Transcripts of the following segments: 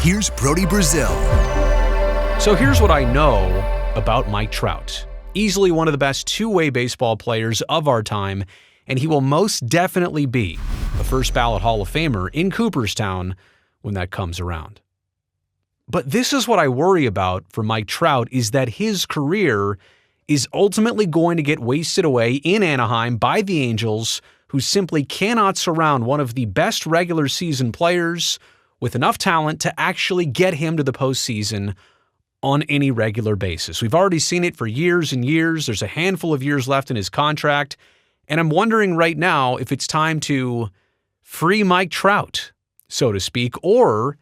here's Brody Brazil. So here's what I know about Mike Trout. Easily one of the best two-way baseball players of our time, and he will most definitely be a first-ballot Hall of Famer in Cooperstown when that comes around. But this is what I worry about for Mike Trout, is that his career is ultimately going to get wasted away in Anaheim by the Angels, who simply cannot surround one of the best regular season players with enough talent to actually get him to the postseason on any regular basis. We've already seen it for years and years. There's a handful of years left in his contract, and I'm wondering right now if it's time to free Mike Trout, so to speak, or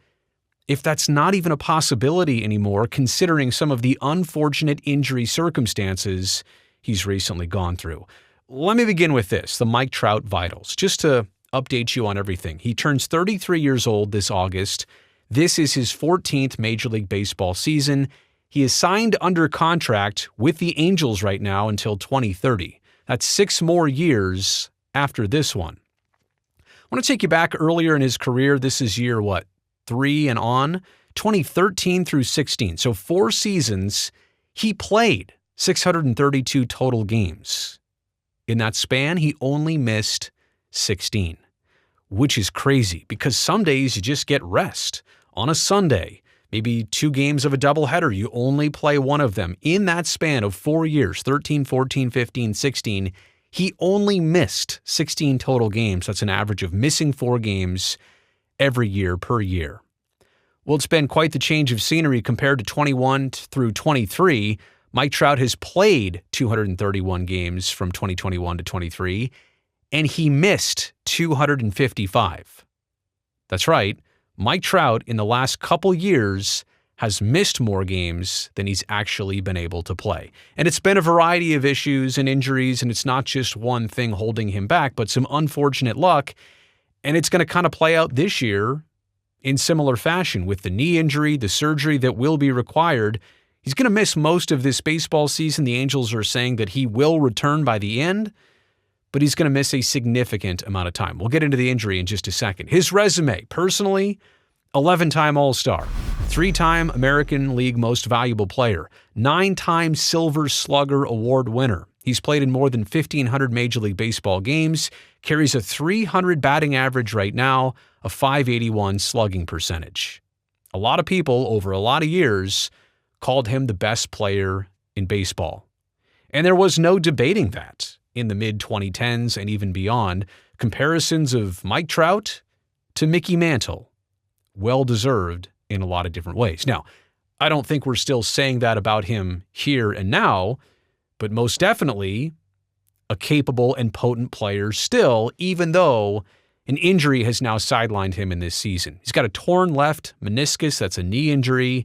if that's not even a possibility anymore, considering some of the unfortunate injury circumstances he's recently gone through. Let me begin with this, the Mike Trout vitals, just to update you on everything. He turns 33 years old this August. This is his 14th Major League Baseball season. He is signed under contract with the Angels right now until 2030. That's 6 more years after this one. I want to take you back earlier in his career. This is year, 3 and on? 2013 through 16. So 4 seasons, he played 632 total games. In that span, he only missed 16, which is crazy because some days you just get rest. On a Sunday, maybe 2 games of a doubleheader, you only play one of them. In that span of 4 years, 13, 14, 15, 16, he only missed 16 total games. That's an average of missing 4 games every year per year. Well, it's been quite the change of scenery compared to 21 through 23. Mike Trout has played 231 games from 2021 to 23, and he missed 255. That's right. Mike Trout in the last couple years has missed more games than he's actually been able to play. And it's been a variety of issues and injuries, and it's not just one thing holding him back, but some unfortunate luck. And it's going to kind of play out this year in similar fashion with the knee injury, the surgery that will be required. He's going to miss most of this baseball season. The Angels are saying that he will return by the end, but he's going to miss a significant amount of time. We'll get into the injury in just a second. His resume, personally, 11-time All-Star, 3-time American League Most Valuable Player, 9-time Silver Slugger Award winner. He's played in more than 1,500 Major League Baseball games, carries a .300 batting average right now, a .581 slugging percentage. A lot of people over a lot of years called him the best player in baseball. And there was no debating that in the mid-2010s and even beyond. Comparisons of Mike Trout to Mickey Mantle, well-deserved in a lot of different ways. Now, I don't think we're still saying that about him here and now, but most definitely a capable and potent player still, even though an injury has now sidelined him in this season. He's got a torn left meniscus. That's a knee injury.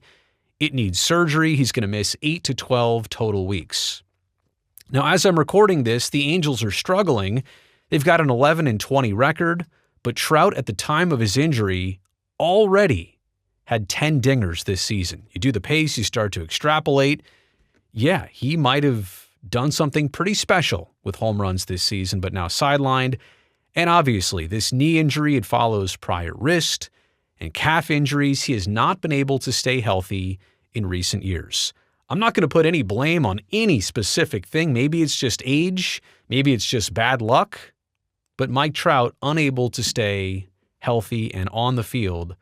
It needs surgery. He's going to miss 8 to 12 total weeks. Now, as I'm recording this, the Angels are struggling. They've got an 11-20 record, but Trout at the time of his injury already had 10 dingers this season. You do the pace, you start to extrapolate. Yeah, he might have done something pretty special with home runs this season, but now sidelined. And obviously, this knee injury, it follows prior wrist and calf injuries. He has not been able to stay healthy in recent years. I'm not going to put any blame on any specific thing. Maybe it's just age. Maybe it's just bad luck. But Mike Trout unable to stay healthy and on the field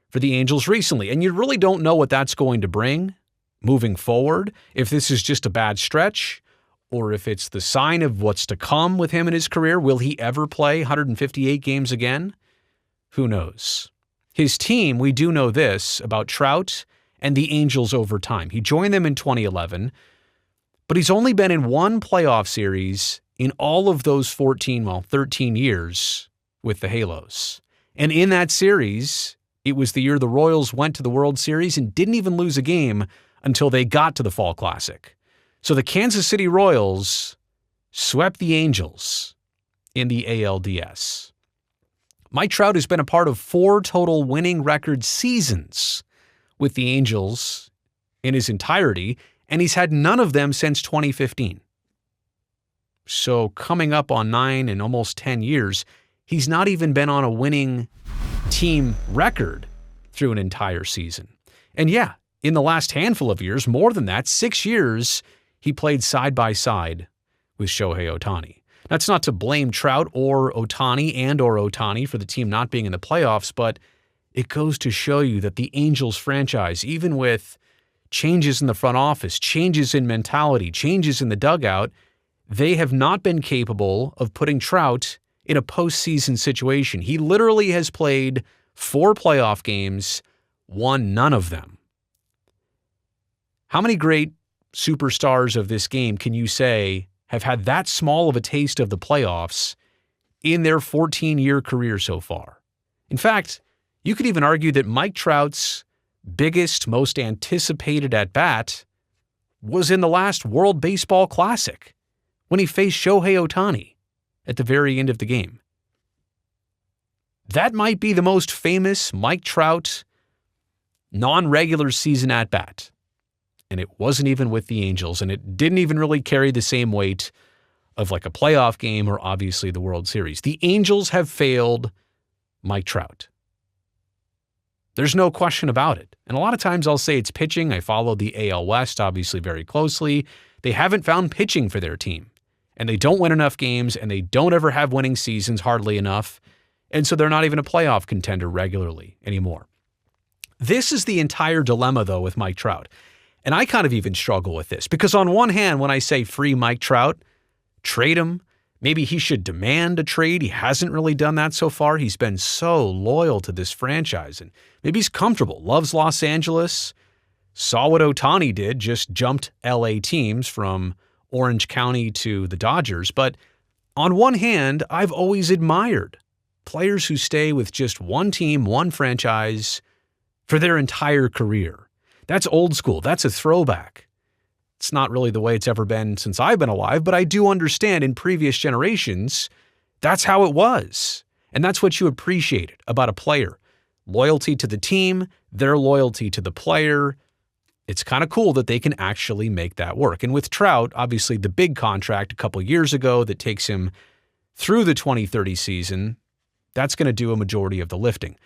for the Angels recently. And you really don't know what that's going to bring moving forward, if this is just a bad stretch or if it's the sign of what's to come with him in his career. Will he ever play 158 games again? Who knows? His team, we do know this about Trout and the Angels over time. He joined them in 2011, but he's only been in one playoff series in all of those 13 years with the Halos. And in that series, it was the year the Royals went to the World Series and didn't even lose a game until they got to the Fall Classic. So the Kansas City Royals swept the Angels in the ALDS. Mike Trout has been a part of 4 total winning record seasons with the Angels in his entirety, and he's had none of them since 2015. So coming up on 9 and almost 10 years, he's not even been on a winning team record through an entire season. And yeah, in the last handful of years, more than that, 6 years, he played side by side with Shohei Ohtani. That's not to blame Trout or Ohtani for the team not being in the playoffs, but it goes to show you that the Angels franchise, even with changes in the front office, changes in mentality, changes in the dugout, they have not been capable of putting Trout in a postseason situation. He literally has played 4 playoff games, won none of them. How many great superstars of this game can you say have had that small of a taste of the playoffs in their 14-year career so far? In fact, you could even argue that Mike Trout's biggest, most anticipated at-bat was in the last World Baseball Classic when he faced Shohei Ohtani at the very end of the game. That might be the most famous Mike Trout non-regular season at-bat. And it wasn't even with the Angels, and it didn't even really carry the same weight of like a playoff game or obviously the World Series. The Angels have failed Mike Trout. There's no question about it. And a lot of times I'll say it's pitching. I follow the AL West obviously very closely. They haven't found pitching for their team, and they don't win enough games, and they don't ever have winning seasons hardly enough. And so they're not even a playoff contender regularly anymore. This is the entire dilemma, though, with Mike Trout. And I kind of even struggle with this because on one hand, when I say free Mike Trout, trade him, maybe he should demand a trade. He hasn't really done that so far. He's been so loyal to this franchise, and maybe he's comfortable, loves Los Angeles, saw what Ohtani did, just jumped LA teams from Orange County to the Dodgers. But on one hand, I've always admired players who stay with just one team, one franchise for their entire career. That's old school. That's a throwback. It's not really the way it's ever been since I've been alive, but I do understand in previous generations, that's how it was. And that's what you appreciated about a player. Loyalty to the team, their loyalty to the player. It's kind of cool that they can actually make that work. And with Trout, obviously the big contract a couple years ago that takes him through the 2030 season, that's going to do a majority of the lifting.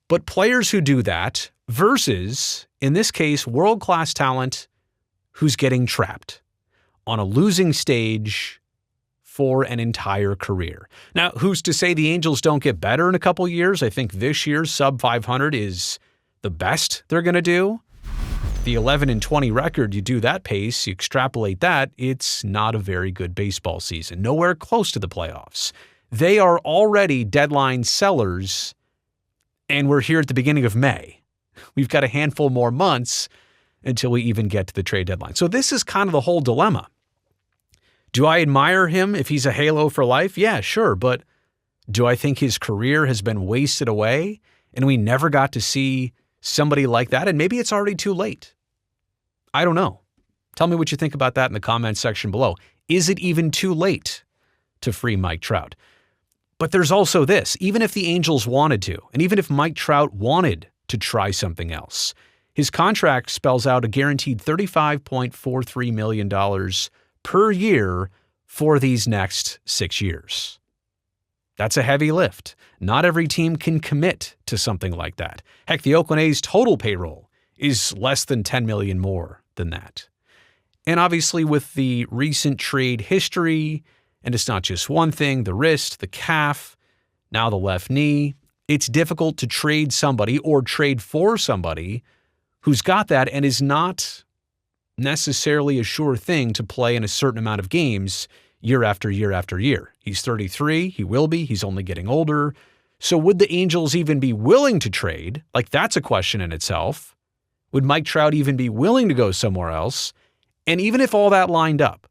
But players who do that versus, in this case, world-class talent who's getting trapped on a losing stage for an entire career. Now, who's to say the Angels don't get better in a couple years? I think this year's sub 500 is the best they're going to do. The 11-20 record, you do that pace, you extrapolate that, it's not a very good baseball season. Nowhere close to the playoffs. They are already deadline sellers, and we're here at the beginning of May. We've got a handful more months until we even get to the trade deadline. So this is kind of the whole dilemma. Do I admire him if he's a Halo for life? Yeah, sure. But do I think his career has been wasted away and we never got to see somebody like that? And maybe it's already too late. I don't know. Tell me what you think about that in the comments section below. Is it even too late to free Mike Trout? But there's also this. Even if the Angels wanted to, and even if Mike Trout wanted to try something else, his contract spells out a guaranteed $35.43 million per year for these next 6 years. That's a heavy lift. Not every team can commit to something like that. Heck, the Oakland A's total payroll is less than $10 million more than that. And obviously with the recent trade history, and it's not just one thing, the wrist, the calf, now the left knee, it's difficult to trade somebody or trade for somebody who's got that and is not necessarily a sure thing to play in a certain amount of games year after year after year. He's 33. He will be. He's only getting older. So would the Angels even be willing to trade? Like, that's a question in itself. Would Mike Trout even be willing to go somewhere else? And even if all that lined up,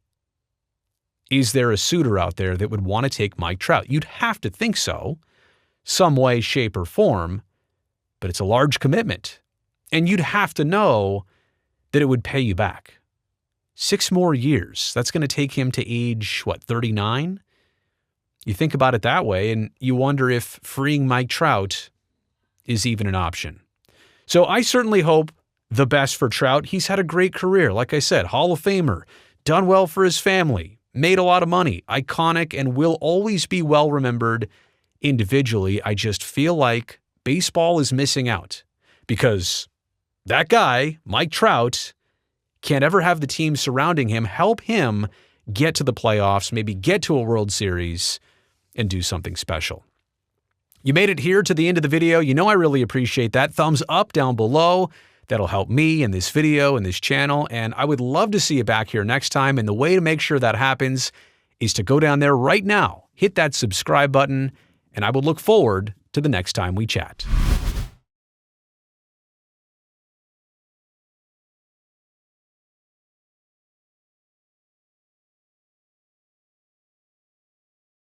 is there a suitor out there that would want to take Mike Trout? You'd have to think so, some way, shape, or form, but it's a large commitment. And you'd have to know that it would pay you back. 6 more years. That's going to take him to age, 39? You think about it that way, and you wonder if freeing Mike Trout is even an option. So I certainly hope the best for Trout. He's had a great career. Like I said, Hall of Famer, done well for his family, made a lot of money, iconic, and will always be well remembered individually. I just feel like baseball is missing out because that guy, Mike Trout, can't ever have the team surrounding him help him get to the playoffs, maybe get to a World Series, and do something special. You made it here to the end of the video. You know I really appreciate that. Thumbs up down below. That'll help me in this video and this channel, and I would love to see you back here next time. And the way to make sure that happens is to go down there right now, hit that subscribe button, and I would look forward to the next time we chat.